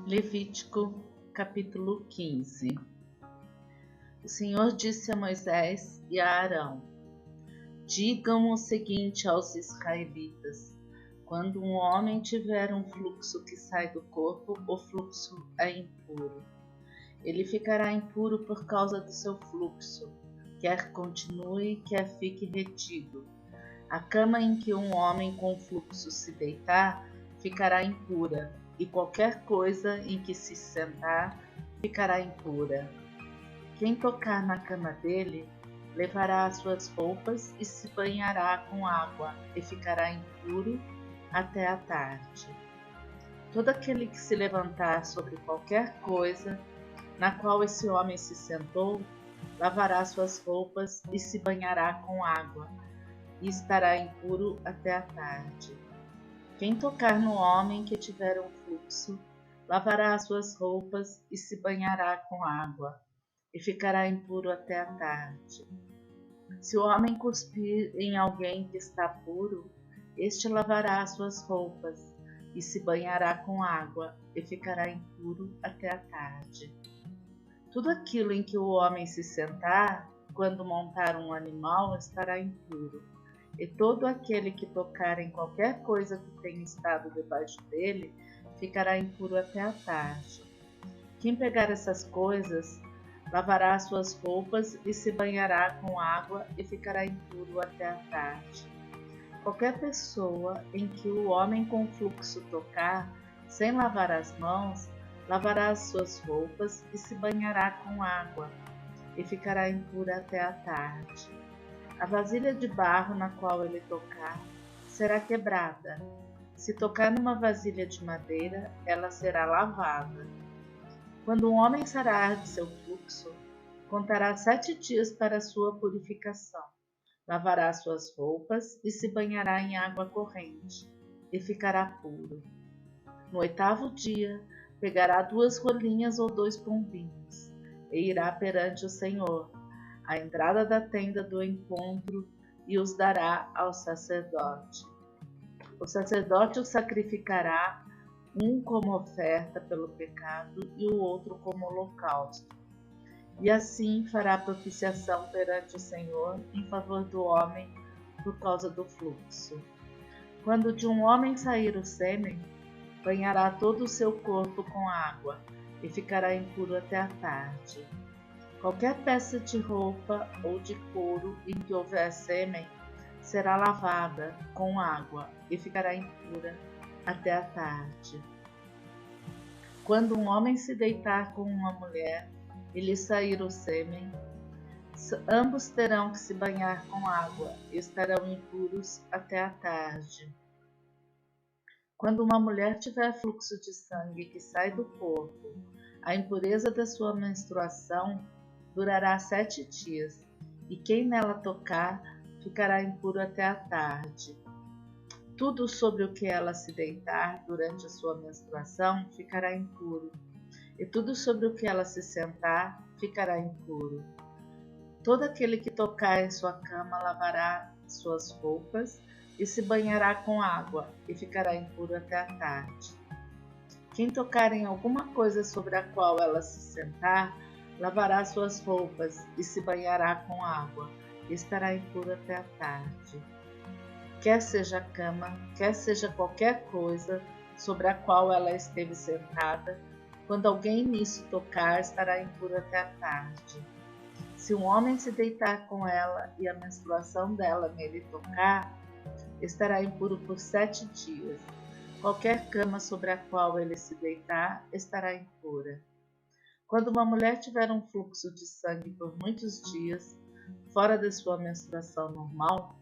Levítico, capítulo 15. O Senhor disse a Moisés e a Arão: digam o seguinte aos israelitas: quando um homem tiver um fluxo que sai do corpo, o fluxo é impuro. Ele ficará impuro por causa do seu fluxo, quer continue, quer fique retido. A cama em que um homem com fluxo se deitar ficará impura, e qualquer coisa em que se sentar ficará impura. Quem tocar na cama dele levará as suas roupas e se banhará com água, e ficará impuro até a tarde. Todo aquele que se levantar sobre qualquer coisa na qual esse homem se sentou, lavará suas roupas e se banhará com água, e estará impuro até a tarde. Quem tocar no homem que tiver um fluxo, lavará as suas roupas e se banhará com água, e ficará impuro até a tarde. Se o homem cuspir em alguém que está puro, este lavará as suas roupas e se banhará com água, e ficará impuro até a tarde. Tudo aquilo em que o homem se sentar, quando montar um animal, estará impuro. E todo aquele que tocar em qualquer coisa que tenha estado debaixo dele, ficará impuro até a tarde. Quem pegar essas coisas, lavará as suas roupas e se banhará com água e ficará impuro até a tarde. Qualquer pessoa em que o homem com fluxo tocar, sem lavar as mãos, lavará as suas roupas e se banhará com água, e ficará impura até a tarde. A vasilha de barro na qual ele tocar será quebrada. Se tocar numa vasilha de madeira, ela será lavada. Quando um homem sarar de seu fluxo, contará 7 dias para sua purificação. Lavará suas roupas e se banhará em água corrente, e ficará puro. No 8º dia, pegará 2 rolinhas ou 2 pombinhos, e irá perante o Senhor, à entrada da tenda do encontro, e os dará ao sacerdote. O sacerdote os sacrificará, um como oferta pelo pecado e o outro como holocausto. E assim fará propiciação perante o Senhor em favor do homem por causa do fluxo. Quando de um homem sair o sêmen, banhará todo o seu corpo com água, e ficará impuro até a tarde. Qualquer peça de roupa ou de couro em que houver sêmen será lavada com água e ficará impura até a tarde. Quando um homem se deitar com uma mulher e lhe sair o sêmen, ambos terão que se banhar com água e estarão impuros até a tarde. Quando uma mulher tiver fluxo de sangue que sai do corpo, a impureza da sua menstruação durará 7 dias, e quem nela tocar ficará impuro até a tarde. Tudo sobre o que ela se deitar durante a sua menstruação ficará impuro, e tudo sobre o que ela se sentar ficará impuro. Todo aquele que tocar em sua cama lavará suas roupas e se banhará com água, e ficará impuro até a tarde. Quem tocar em alguma coisa sobre a qual ela se sentar, lavará suas roupas e se banhará com água, e estará impuro até a tarde. Quer seja a cama, quer seja qualquer coisa sobre a qual ela esteve sentada, quando alguém nisso tocar, estará impuro até a tarde. Se um homem se deitar com ela e a menstruação dela nele tocar, estará impuro por 7 dias. Qualquer cama sobre a qual ele se deitar estará impura. Quando uma mulher tiver um fluxo de sangue por muitos dias, fora da sua menstruação normal,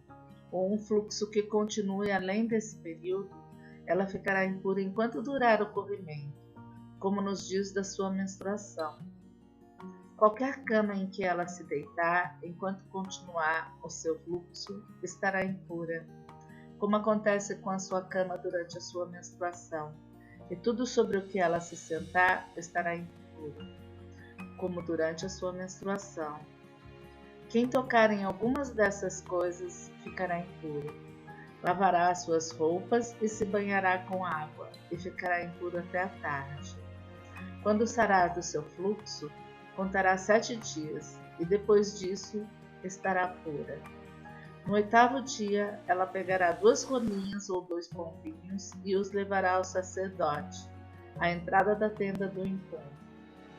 ou um fluxo que continue além desse período, ela ficará impura enquanto durar o corrimento, como nos dias da sua menstruação. Qualquer cama em que ela se deitar, enquanto continuar o seu fluxo, estará impura, como acontece com a sua cama durante a sua menstruação, e tudo sobre o que ela se sentar estará impuro, como durante a sua menstruação. Quem tocar em algumas dessas coisas ficará impuro. Lavará as suas roupas e se banhará com água, e ficará impuro até a tarde. Quando sarar do seu fluxo, contará 7 dias, e depois disso estará pura. No 8º dia, ela pegará 2 rolinhas ou 2 pombinhos e os levará ao sacerdote, à entrada da tenda do encontro.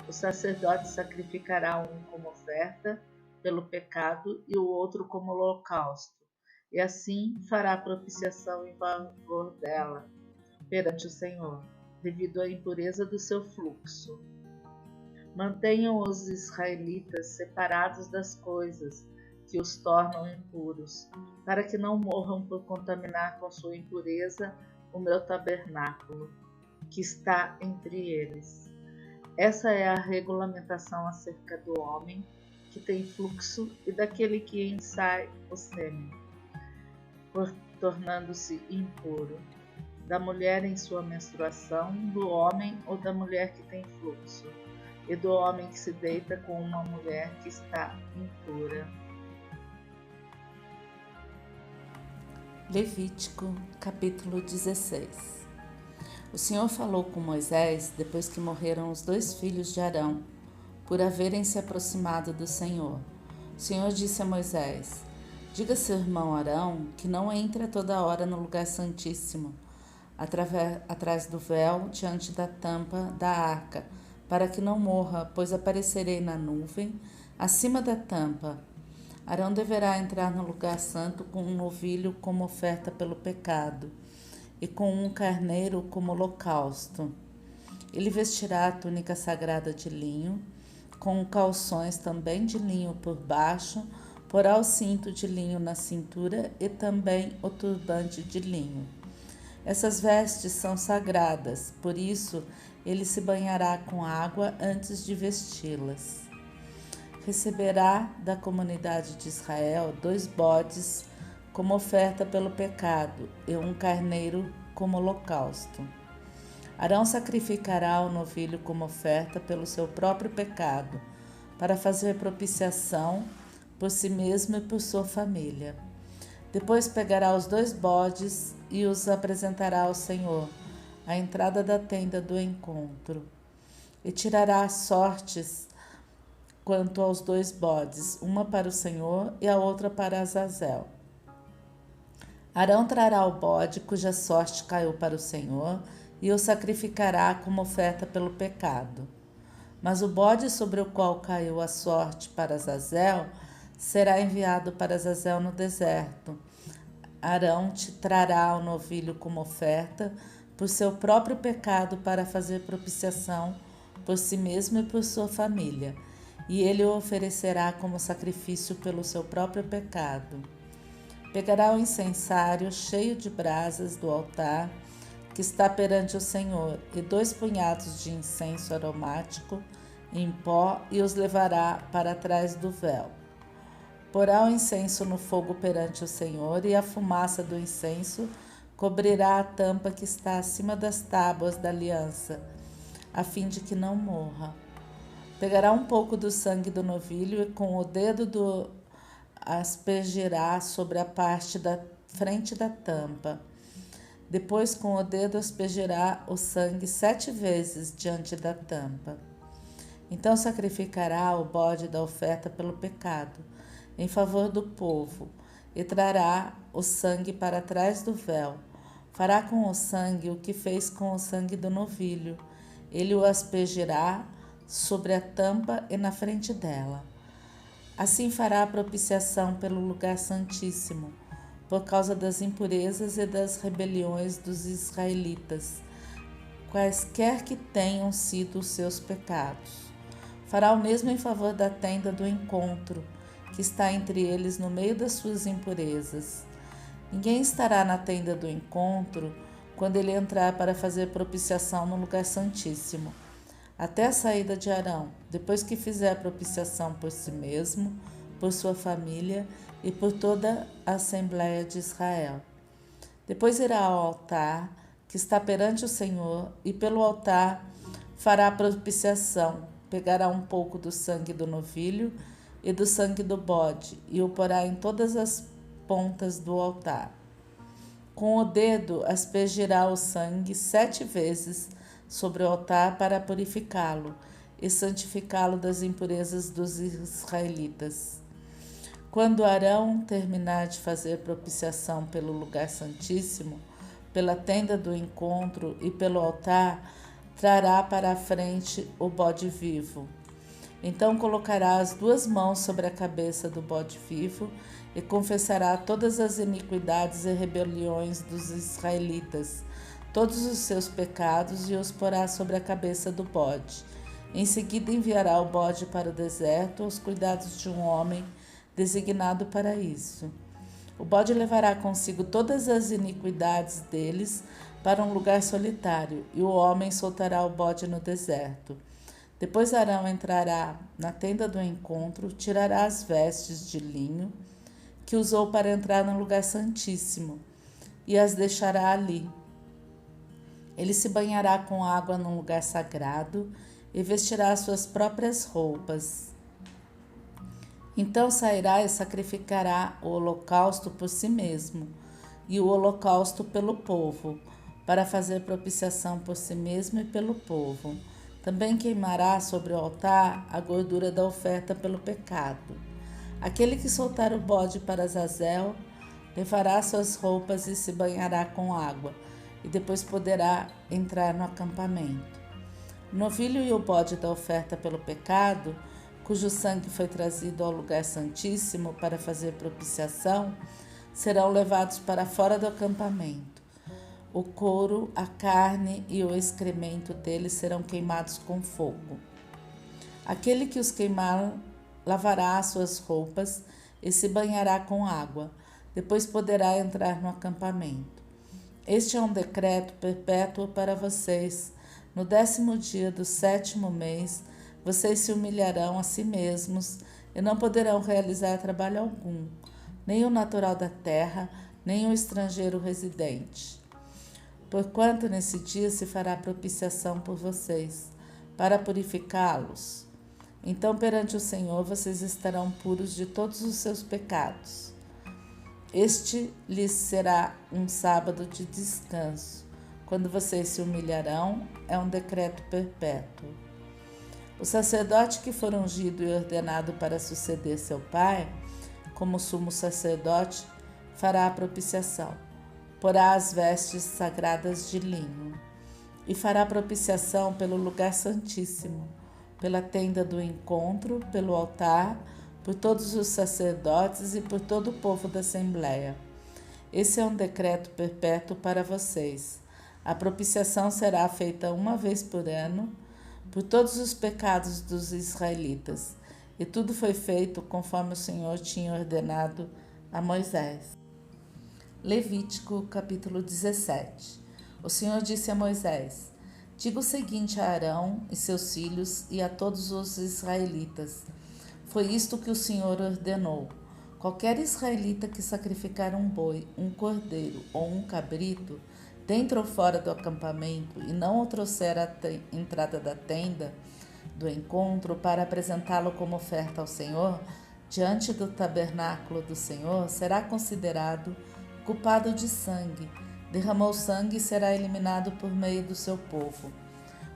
O sacerdote sacrificará um como oferta pelo pecado e o outro como holocausto, e assim fará propiciação em favor dela perante o Senhor, devido à impureza do seu fluxo. Mantenham os israelitas separados das coisas que os tornam impuros, para que não morram por contaminar com sua impureza o meu tabernáculo, que está entre eles. Essa é a regulamentação acerca do homem que tem fluxo e daquele que ensai o sêmen, tornando-se impuro, da mulher em sua menstruação, do homem ou da mulher que tem fluxo, e do homem que se deita com uma mulher que está impura. Levítico, capítulo 16. O Senhor falou com Moisés depois que morreram os 2 filhos de Arão, por haverem se aproximado do Senhor. O Senhor disse a Moisés: diga a seu irmão Arão que não entre a toda hora no lugar santíssimo, atrás do véu, diante da tampa da arca, para que não morra, pois aparecerei na nuvem, acima da tampa. Arão deverá entrar no lugar santo com um novilho como oferta pelo pecado, e com um carneiro como holocausto. Ele vestirá a túnica sagrada de linho, com calções também de linho por baixo, porá o cinto de linho na cintura e também o turbante de linho. Essas vestes são sagradas, por isso ele se banhará com água antes de vesti-las. Receberá da comunidade de Israel 2 bodes como oferta pelo pecado e um carneiro como holocausto. Arão sacrificará o novilho como oferta pelo seu próprio pecado, para fazer propiciação por si mesmo e por sua família. Depois pegará os 2 bodes e os apresentará ao Senhor, à entrada da tenda do encontro, e tirará sortes quanto aos 2 bodes, uma para o Senhor e a outra para Azazel. Arão trará o bode cuja sorte caiu para o Senhor e o sacrificará como oferta pelo pecado. Mas o bode sobre o qual caiu a sorte para Azazel será enviado para Azazel no deserto. Arão te trará o novilho como oferta por seu próprio pecado para fazer propiciação por si mesmo e por sua família, e ele o oferecerá como sacrifício pelo seu próprio pecado. Pegará o incensário cheio de brasas do altar que está perante o Senhor, e 2 punhados de incenso aromático em pó, e os levará para trás do véu. Porá o incenso no fogo perante o Senhor, e a fumaça do incenso cobrirá a tampa que está acima das tábuas da aliança, a fim de que não morra. Pegará um pouco do sangue do novilho e com o dedo aspergirá sobre a parte da frente da tampa. Depois com o dedo aspergirá o sangue 7 vezes diante da tampa. Então sacrificará o bode da oferta pelo pecado, em favor do povo, e trará o sangue para trás do véu. Fará com o sangue o que fez com o sangue do novilho. Ele o aspergirá sobre a tampa e na frente dela. Assim fará a propiciação pelo lugar santíssimo, por causa das impurezas e das rebeliões dos israelitas, quaisquer que tenham sido os seus pecados. Fará o mesmo em favor da tenda do encontro, que está entre eles no meio das suas impurezas. Ninguém estará na tenda do encontro quando ele entrar para fazer propiciação no lugar santíssimo, até a saída de Arão, depois que fizer a propiciação por si mesmo, por sua família e por toda a Assembleia de Israel. Depois irá ao altar, que está perante o Senhor, e pelo altar fará a propiciação. Pegará um pouco do sangue do novilho e do sangue do bode, e o porá em todas as pontas do altar. Com o dedo aspergirá o sangue 7 vezes sobre o altar para purificá-lo e santificá-lo das impurezas dos israelitas. Quando Arão terminar de fazer propiciação pelo lugar santíssimo, pela tenda do encontro e pelo altar, trará para a frente o bode vivo. Então colocará as 2 mãos sobre a cabeça do bode vivo e confessará todas as iniquidades e rebeliões dos israelitas, todos os seus pecados, e os porá sobre a cabeça do bode. Em seguida enviará o bode para o deserto aos cuidados de um homem designado para isso. O bode levará consigo todas as iniquidades deles para um lugar solitário, e o homem soltará o bode no deserto. Depois Arão entrará na tenda do encontro, tirará as vestes de linho que usou para entrar no lugar santíssimo e as deixará ali. Ele se banhará com água num lugar sagrado e vestirá suas próprias roupas. Então sairá e sacrificará o holocausto por si mesmo e o holocausto pelo povo, para fazer propiciação por si mesmo e pelo povo. Também queimará sobre o altar a gordura da oferta pelo pecado. Aquele que soltar o bode para Azazel levará suas roupas e se banhará com água, e depois poderá entrar no acampamento. O novilho e o bode da oferta pelo pecado, cujo sangue foi trazido ao lugar santíssimo para fazer propiciação, serão levados para fora do acampamento. O couro, a carne e o excremento deles serão queimados com fogo. Aquele que os queimar lavará as suas roupas e se banhará com água. Depois poderá entrar no acampamento. Este é um decreto perpétuo para vocês. No 10º dia do 7º mês, vocês se humilharão a si mesmos e não poderão realizar trabalho algum, nem o natural da terra, nem o estrangeiro residente. Porquanto nesse dia se fará propiciação por vocês, para purificá-los. Então perante o Senhor vocês estarão puros de todos os seus pecados. Este lhes será um sábado de descanso. Quando vocês se humilharão, é um decreto perpétuo. O sacerdote que for ungido e ordenado para suceder seu pai, como sumo sacerdote, fará a propiciação. Porá as vestes sagradas de linho e fará propiciação pelo lugar santíssimo, pela tenda do encontro, pelo altar, por todos os sacerdotes e por todo o povo da Assembleia. Esse é um decreto perpétuo para vocês. A propiciação será feita uma vez por ano por todos os pecados dos israelitas. E tudo foi feito conforme o Senhor tinha ordenado a Moisés. Levítico, capítulo 17. O Senhor disse a Moisés: diga o seguinte a Arão e seus filhos e a todos os israelitas. Foi isto que o Senhor ordenou. Qualquer israelita que sacrificar um boi, um cordeiro ou um cabrito, dentro ou fora do acampamento, e não o trouxer à entrada da tenda do encontro para apresentá-lo como oferta ao Senhor, diante do tabernáculo do Senhor, será considerado culpado de sangue. Derramou sangue e será eliminado por meio do seu povo.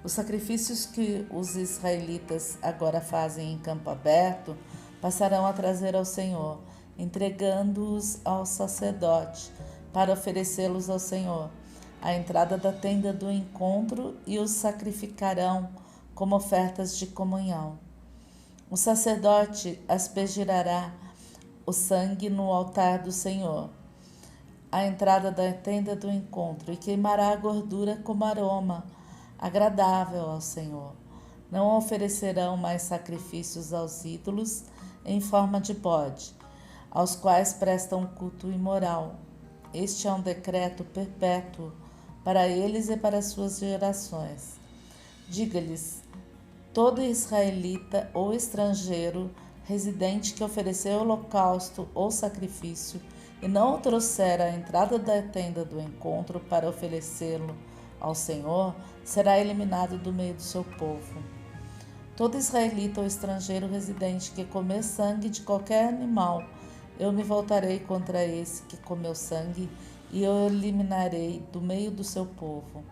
Os sacrifícios que os israelitas agora fazem em campo aberto passarão a trazer ao Senhor, entregando-os ao sacerdote para oferecê-los ao Senhor à entrada da tenda do encontro, e os sacrificarão como ofertas de comunhão. O sacerdote aspergirá o sangue no altar do Senhor, à entrada da tenda do encontro, e queimará a gordura como aroma agradável ao Senhor. Não oferecerão mais sacrifícios aos ídolos em forma de bode, aos quais prestam culto imoral. Este é um decreto perpétuo para eles e para suas gerações. Diga-lhes: todo israelita ou estrangeiro residente que oferecer holocausto ou sacrifício e não o trouxer à entrada da tenda do encontro para oferecê-lo ao Senhor, será eliminado do meio do seu povo. Todo israelita ou estrangeiro residente que comer sangue de qualquer animal, eu me voltarei contra esse que comeu sangue e eu eliminarei do meio do seu povo.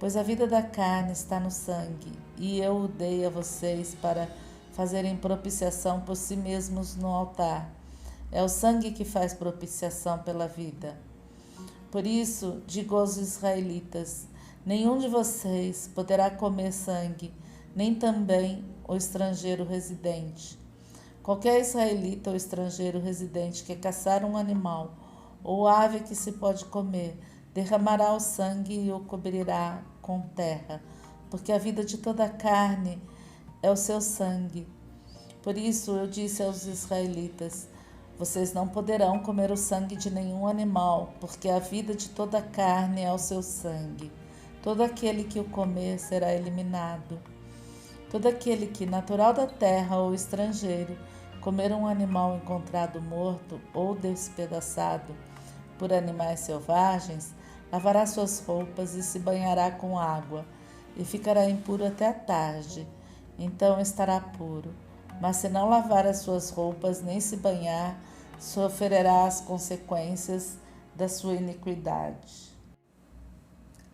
Pois a vida da carne está no sangue, e eu o dei a vocês para fazerem propiciação por si mesmos no altar. É o sangue que faz propiciação pela vida. Por isso, digo aos israelitas: nenhum de vocês poderá comer sangue, nem também o estrangeiro residente. Qualquer israelita ou estrangeiro residente que caçar um animal ou ave que se pode comer, derramará o sangue e o cobrirá com terra, porque a vida de toda a carne é o seu sangue. Por isso eu disse aos israelitas: vocês não poderão comer o sangue de nenhum animal, porque a vida de toda a carne é o seu sangue. Todo aquele que o comer será eliminado. Todo aquele que, natural da terra ou estrangeiro, comer um animal encontrado morto ou despedaçado por animais selvagens, lavará suas roupas e se banhará com água, e ficará impuro até a tarde. Então estará puro. Mas se não lavar as suas roupas nem se banhar, sofrerá as consequências da sua iniquidade.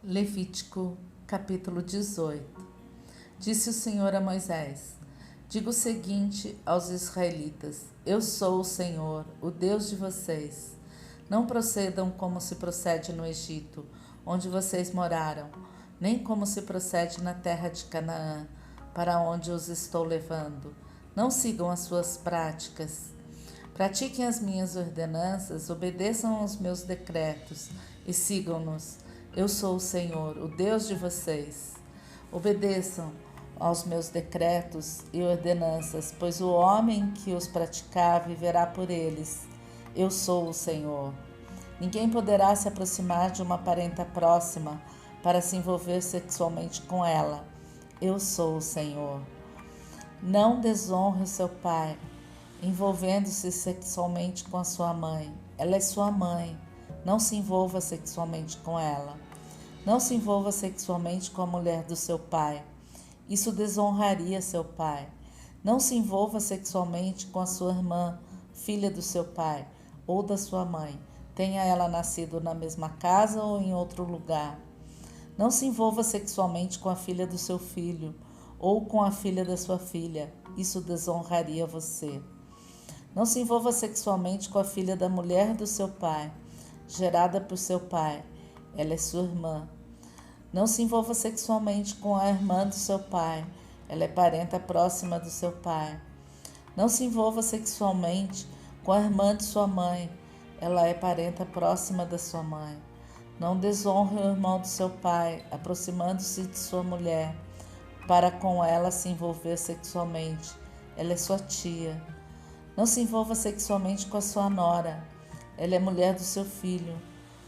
Levítico, capítulo 18. Disse o Senhor a Moisés: diga o seguinte aos israelitas: eu sou o Senhor, o Deus de vocês. Não procedam como se procede no Egito, onde vocês moraram, nem como se procede na terra de Canaã, para onde os estou levando. Não sigam as suas práticas. Pratiquem as minhas ordenanças, obedeçam aos meus decretos e sigam-nos. Eu sou o Senhor, o Deus de vocês. Obedeçam aos meus decretos e ordenanças, pois o homem que os praticar viverá por eles. Eu sou o Senhor. Ninguém poderá se aproximar de uma parenta próxima para se envolver sexualmente com ela. Eu sou o Senhor. Não desonre o seu pai, envolvendo-se sexualmente com a sua mãe. Ela é sua mãe. Não se envolva sexualmente com ela. Não se envolva sexualmente com a mulher do seu pai. Isso desonraria seu pai. Não se envolva sexualmente com a sua irmã, filha do seu pai ou da sua mãe, tenha ela nascido na mesma casa ou em outro lugar. Não se envolva sexualmente com a filha do seu filho ou com a filha da sua filha. Isso desonraria você. Não se envolva sexualmente com a filha da mulher do seu pai, gerada por seu pai. Ela é sua irmã. Não se envolva sexualmente com a irmã do seu pai. Ela é parenta próxima do seu pai. Não se envolva sexualmente com a irmã de sua mãe. Ela é parenta próxima da sua mãe. Não desonre o irmão do seu pai, aproximando-se de sua mulher, para com ela se envolver sexualmente. Ela é sua tia. Não se envolva sexualmente com a sua nora. Ela é mulher do seu filho.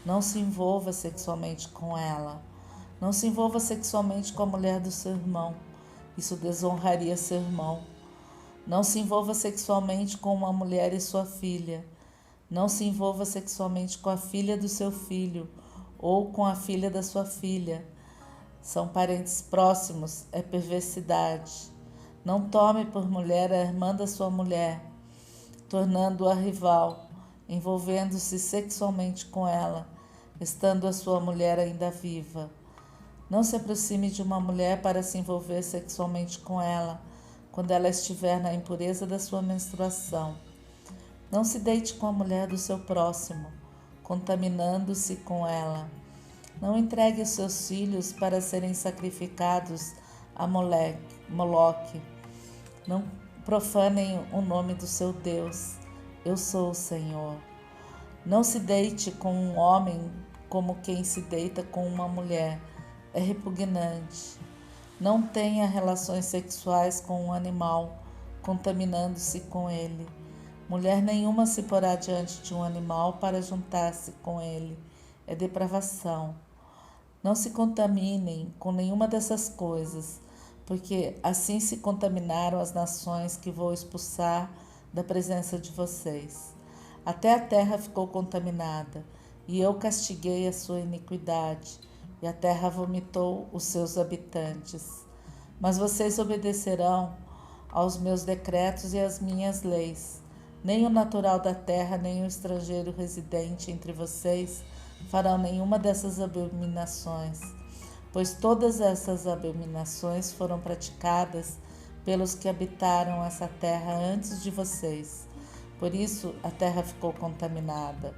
Não se envolva sexualmente com ela. Não se envolva sexualmente com a mulher do seu irmão. Isso desonraria seu irmão. Não se envolva sexualmente com uma mulher e sua filha. Não se envolva sexualmente com a filha do seu filho ou com a filha da sua filha. São parentes próximos, é perversidade. Não tome por mulher a irmã da sua mulher, tornando-a rival, envolvendo-se sexualmente com ela, estando a sua mulher ainda viva. Não se aproxime de uma mulher para se envolver sexualmente com ela, quando ela estiver na impureza da sua menstruação. Não se deite com a mulher do seu próximo, contaminando-se com ela. Não entregue os seus filhos para serem sacrificados a Moloque. Não profanem o nome do seu Deus. Eu sou o Senhor. Não se deite com um homem como quem se deita com uma mulher. É repugnante. Não tenha relações sexuais com um animal, contaminando-se com ele. Mulher nenhuma se porá diante de um animal para juntar-se com ele. É depravação. Não se contaminem com nenhuma dessas coisas, porque assim se contaminaram as nações que vou expulsar da presença de vocês. Até a terra ficou contaminada, e eu castiguei a sua iniquidade, e a terra vomitou os seus habitantes. Mas vocês obedecerão aos meus decretos e às minhas leis. Nem o natural da terra, nem o estrangeiro residente entre vocês farão nenhuma dessas abominações. pois todas essas abominações foram praticadas pelos que habitaram essa terra antes de vocês. Por isso a terra ficou contaminada.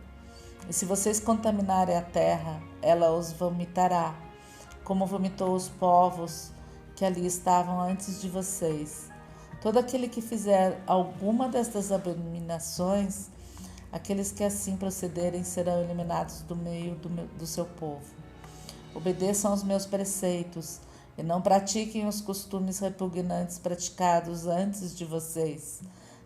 E se vocês contaminarem a terra, ela os vomitará, como vomitou os povos que ali estavam antes de vocês. Todo aquele que fizer alguma destas abominações, aqueles que assim procederem serão eliminados do meio do seu povo. Obedeçam aos meus preceitos e não pratiquem os costumes repugnantes praticados antes de vocês,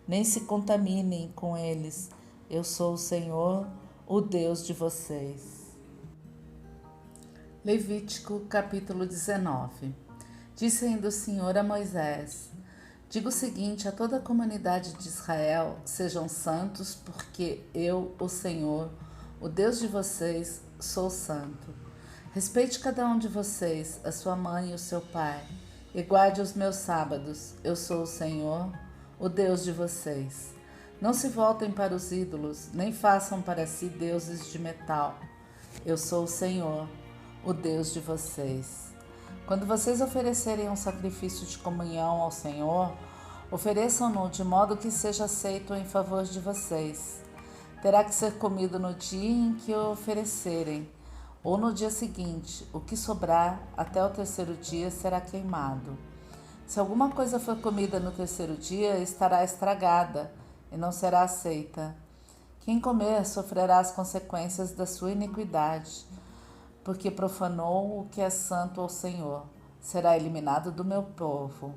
nem se contaminem com eles. Eu sou o Senhor, o Deus de vocês. Levítico capítulo 19. Disse ainda o Senhor a Moisés: diga o seguinte a toda a comunidade de Israel: sejam santos, porque eu, o Senhor, o Deus de vocês, sou santo. Respeite cada um de vocês, a sua mãe e o seu pai, e guarde os meus sábados. Eu sou o Senhor, o Deus de vocês. Não se voltem para os ídolos, nem façam para si deuses de metal. Eu sou o Senhor, o Deus de vocês. Quando vocês oferecerem um sacrifício de comunhão ao Senhor, ofereçam-no de modo que seja aceito em favor de vocês. Terá que ser comido no dia em que o oferecerem, ou no dia seguinte. O que sobrar até o terceiro dia será queimado. Se alguma coisa for comida no terceiro dia, estará estragada e não será aceita. Quem comer sofrerá as consequências da sua iniquidade, porque profanou o que é santo ao Senhor. Será eliminado do meu povo.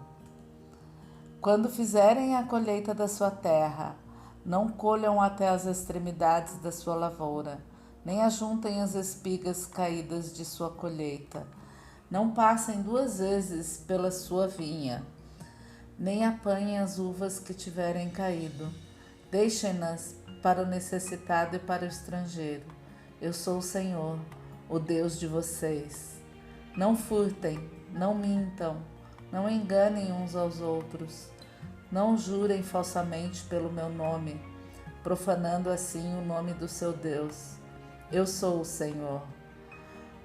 Quando fizerem a colheita da sua terra, não colham até as extremidades da sua lavoura, nem ajuntem as espigas caídas de sua colheita. Não passem 2 vezes pela sua vinha, nem apanhem as uvas que tiverem caído. Deixem-nas para o necessitado e para o estrangeiro. Eu sou o Senhor, o Deus de vocês. Não furtem, não mintam, não enganem uns aos outros. Não jurem falsamente pelo meu nome, profanando assim o nome do seu Deus. Eu sou o Senhor.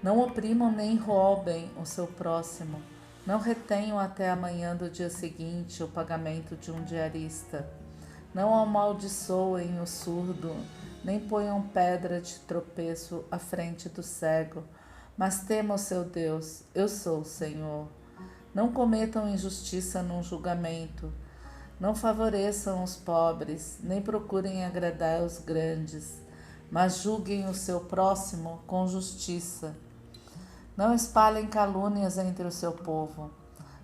Não oprimam nem roubem o seu próximo. Não retenham até amanhã do dia seguinte o pagamento de um diarista. Não amaldiçoem o surdo, nem ponham pedra de tropeço à frente do cego, mas temam o seu Deus. Eu sou o Senhor. Não cometam injustiça num julgamento. Não favoreçam os pobres, nem procurem agradar os grandes, mas julguem o seu próximo com justiça. Não espalhem calúnias entre o seu povo.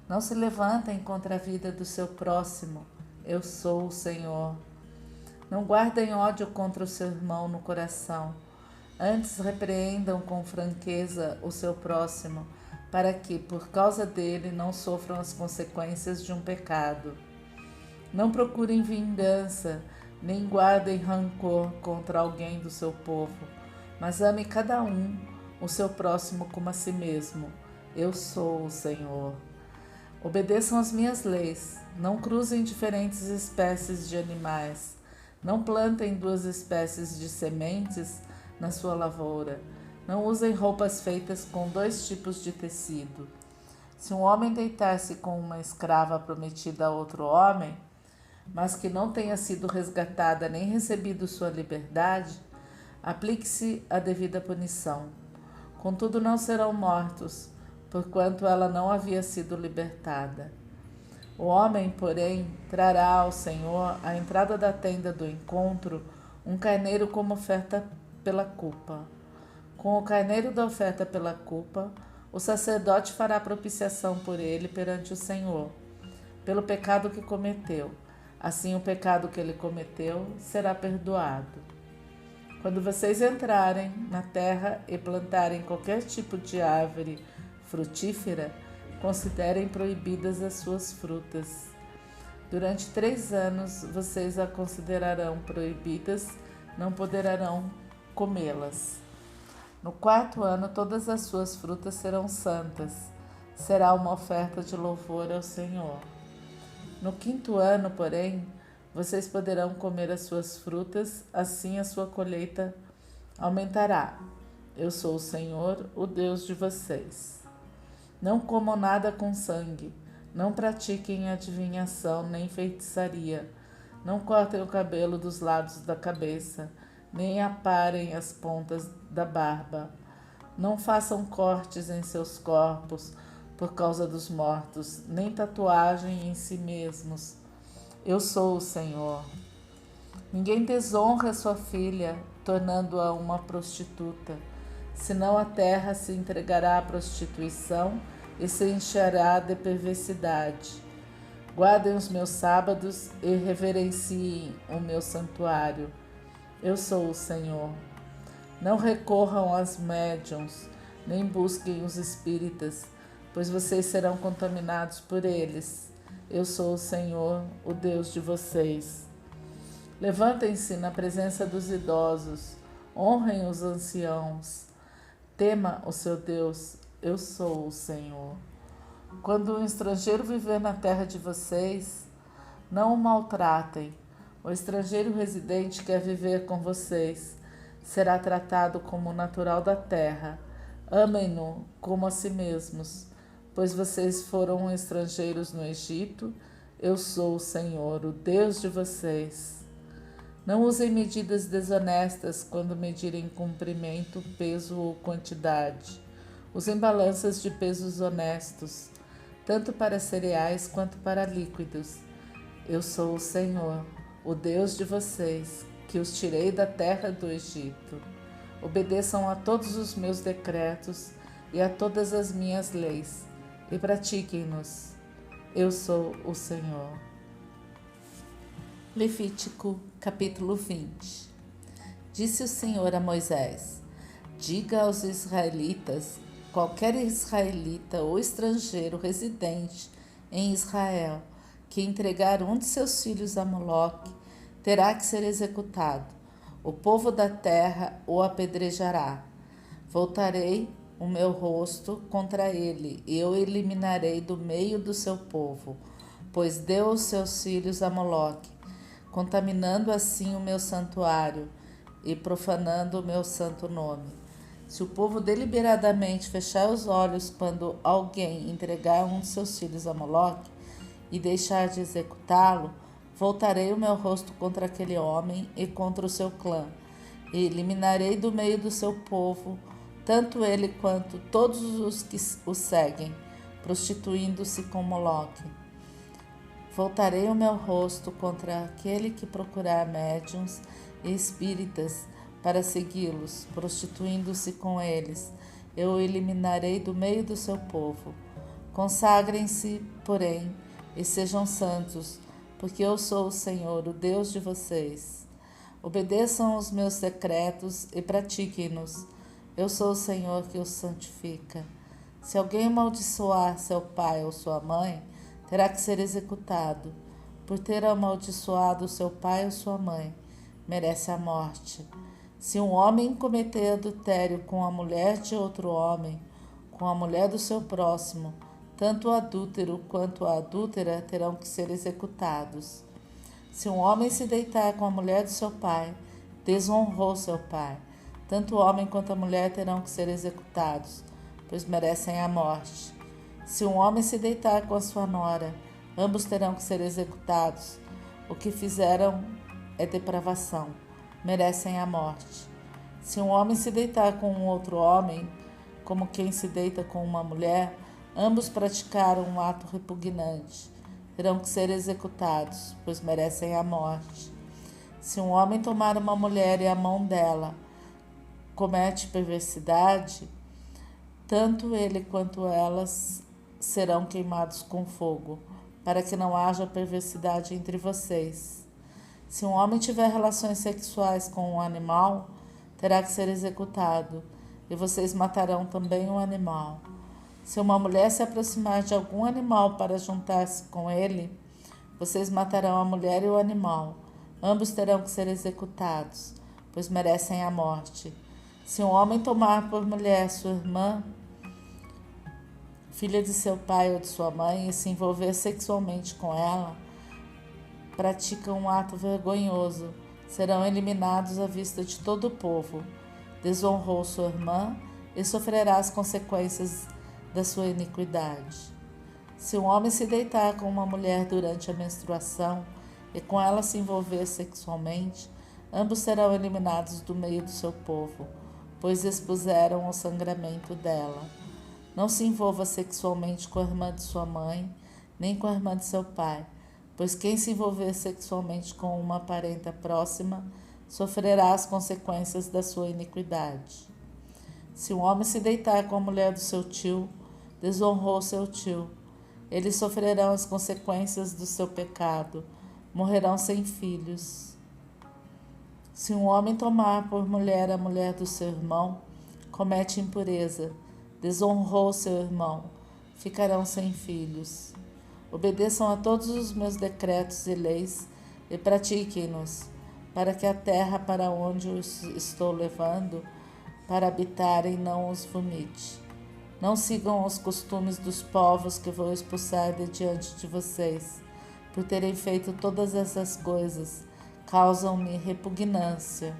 Não se levantem contra a vida do seu próximo. Eu sou o Senhor. Não guardem ódio contra o seu irmão no coração. Antes repreendam com franqueza o seu próximo, para que, por causa dele, não sofram as consequências de um pecado. Não procurem vingança, nem guardem rancor contra alguém do seu povo, mas ame cada um o seu próximo como a si mesmo. Eu sou o Senhor. Obedeçam às minhas leis. Não cruzem diferentes espécies de animais. Não plantem 2 espécies de sementes na sua lavoura. Não usem roupas feitas com 2 tipos de tecido. Se um homem deitar-se com uma escrava prometida a outro homem, mas que não tenha sido resgatada nem recebido sua liberdade, aplique-se a devida punição. Contudo, não serão mortos, porquanto ela não havia sido libertada. O homem, porém, trará ao Senhor à entrada da tenda do encontro um carneiro como oferta pela culpa. Com o carneiro da oferta pela culpa, o sacerdote fará propiciação por ele perante o Senhor, pelo pecado que cometeu. Assim, o pecado que ele cometeu será perdoado. Quando vocês entrarem na terra e plantarem qualquer tipo de árvore frutífera, considerem proibidas as suas frutas. Durante 3 anos vocês a considerarão proibidas, não poderão comê-las. No 4º ano todas as suas frutas serão santas. Será uma oferta de louvor ao Senhor. No 5º ano, porém, vocês poderão comer as suas frutas, assim a sua colheita aumentará. Eu sou o Senhor, o Deus de vocês. Não comam nada com sangue. Não pratiquem adivinhação nem feitiçaria. Não cortem o cabelo dos lados da cabeça, nem aparem as pontas da barba. Não façam cortes em seus corpos por causa dos mortos, nem tatuagem em si mesmos. Eu sou o Senhor. Ninguém desonra sua filha, tornando-a uma prostituta, senão a terra se entregará à prostituição e se encherá de perversidade. Guardem os meus sábados e reverenciem o meu santuário. Eu sou o Senhor. Não recorram às médiuns, nem busquem os espíritas, pois vocês serão contaminados por eles. Eu sou o Senhor, o Deus de vocês. Levantem-se na presença dos idosos, honrem os anciãos. Tema o seu Deus, eu sou o Senhor. Quando um estrangeiro viver na terra de vocês, não o maltratem. O estrangeiro residente quer viver com vocês. Será tratado como natural da terra. Amem-no como a si mesmos, pois vocês foram estrangeiros no Egito. Eu sou o Senhor, o Deus de vocês. Não usem medidas desonestas quando medirem comprimento, peso ou quantidade. Usem balanças de pesos honestos, tanto para cereais quanto para líquidos. Eu sou o Senhor, o Deus de vocês, que os tirei da terra do Egito. Obedeçam a todos os meus decretos e a todas as minhas leis, e pratiquem-nos. Eu sou o Senhor. Levítico, capítulo 20. Disse o Senhor a Moisés: diga aos israelitas: qualquer israelita ou estrangeiro residente em Israel que entregar um de seus filhos a Moloque terá que ser executado. O povo da terra o apedrejará. Voltarei o meu rosto contra ele e eu eliminarei do meio do seu povo, pois deu os seus filhos a Moloque, contaminando assim o meu santuário e profanando o meu santo nome. Se o povo deliberadamente fechar os olhos quando alguém entregar um de seus filhos a Moloque e deixar de executá-lo, voltarei o meu rosto contra aquele homem e contra o seu clã, e eliminarei do meio do seu povo tanto ele quanto todos os que o seguem, prostituindo-se com Moloque. Voltarei o meu rosto contra aquele que procurar médiuns e espíritas para segui-los, prostituindo-se com eles. Eu o eliminarei do meio do seu povo. Consagrem-se, porém, e sejam santos, porque eu sou o Senhor, o Deus de vocês. Obedeçam os meus decretos e pratiquem-nos. Eu sou o Senhor que os santifica. Se alguém amaldiçoar seu pai ou sua mãe, terá que ser executado. Por ter amaldiçoado seu pai ou sua mãe, merece a morte. Se um homem cometer adultério com a mulher de outro homem, com a mulher do seu próximo, tanto o adúltero quanto a adúltera terão que ser executados. Se um homem se deitar com a mulher do seu pai, desonrou seu pai. Tanto o homem quanto a mulher terão que ser executados, pois merecem a morte. Se um homem se deitar com a sua nora, ambos terão que ser executados. O que fizeram é depravação, merecem a morte. Se um homem se deitar com um outro homem, como quem se deita com uma mulher, ambos praticaram um ato repugnante, terão que ser executados, pois merecem a morte. Se um homem tomar uma mulher e a mão dela comete perversidade, tanto ele quanto elas serão queimados com fogo, para que não haja perversidade entre vocês. Se um homem tiver relações sexuais com um animal, terá que ser executado, e vocês matarão também o animal. Se uma mulher se aproximar de algum animal para juntar-se com ele, vocês matarão a mulher e o animal. Ambos terão que ser executados, pois merecem a morte. Se um homem tomar por mulher sua irmã, filha de seu pai ou de sua mãe, e se envolver sexualmente com ela, pratica um ato vergonhoso, serão eliminados à vista de todo o povo. Desonrou sua irmã e sofrerá as consequências da sua iniquidade. Se um homem se deitar com uma mulher durante a menstruação e com ela se envolver sexualmente, ambos serão eliminados do meio do seu povo, pois expuseram o sangramento dela. Não se envolva sexualmente com a irmã de sua mãe, nem com a irmã de seu pai, pois quem se envolver sexualmente com uma parenta próxima sofrerá as consequências da sua iniquidade. Se um homem se deitar com a mulher do seu tio, desonrou seu tio. Eles sofrerão as consequências do seu pecado, morrerão sem filhos. Se um homem tomar por mulher a mulher do seu irmão, comete impureza, desonrou seu irmão, ficarão sem filhos. Obedeçam a todos os meus decretos e leis e pratiquem-nos, para que a terra para onde os estou levando para habitarem não os vomite. Não sigam os costumes dos povos que vou expulsar de diante de vocês. Por terem feito todas essas coisas, causam-me repugnância.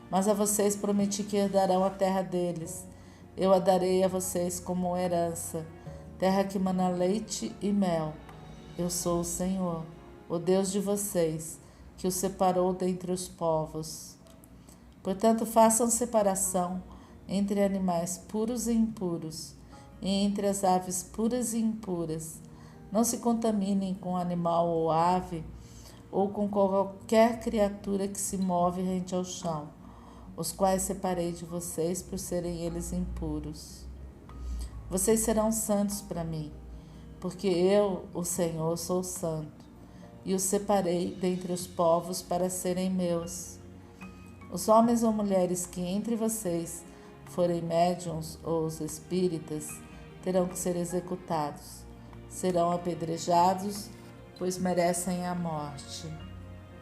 Mas a vocês prometi que herdarão a terra deles. Eu a darei a vocês como herança, terra que mana leite e mel. Eu sou o Senhor, o Deus de vocês, que os separou dentre os povos. Portanto, façam separação entre animais puros e impuros, e entre as aves puras e impuras. Não se contaminem com animal ou ave, ou com qualquer criatura que se move rente ao chão, os quais separei de vocês por serem eles impuros. Vocês serão santos para mim, porque eu, o Senhor, sou santo, e os separei dentre os povos para serem meus. Os homens ou mulheres que entre vocês forem médiuns ou os espíritas terão que ser executados. Serão apedrejados, pois merecem a morte.